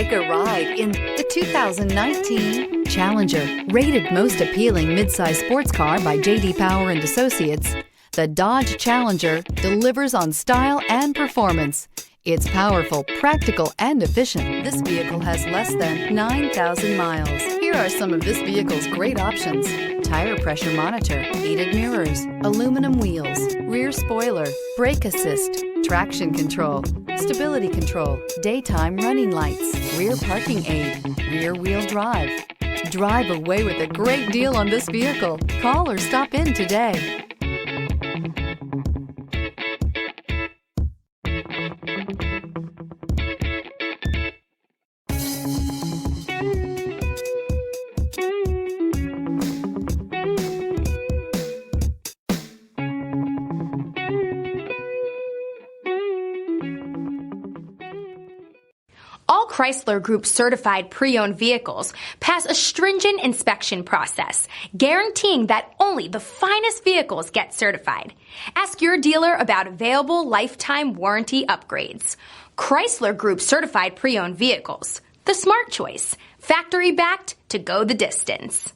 Take a ride in the 2019 Challenger. Rated most appealing midsize sports car by J.D. Power and Associates, the Dodge Challenger delivers on style and performance. It's powerful, practical, and efficient. This vehicle has less than 9,000 miles. Here are some of this vehicle's great options: tire pressure monitor, heated mirrors, aluminum wheels, rear spoiler, brake assist, traction control, stability control, daytime running lights, rear parking aid, rear wheel drive. Drive away with a great deal on this vehicle. Call or stop in today. All Chrysler Group certified pre-owned vehicles pass a stringent inspection process, guaranteeing that only the finest vehicles get certified. Ask your dealer about available lifetime warranty upgrades. Chrysler Group certified pre-owned vehicles, the smart choice, factory backed to go the distance.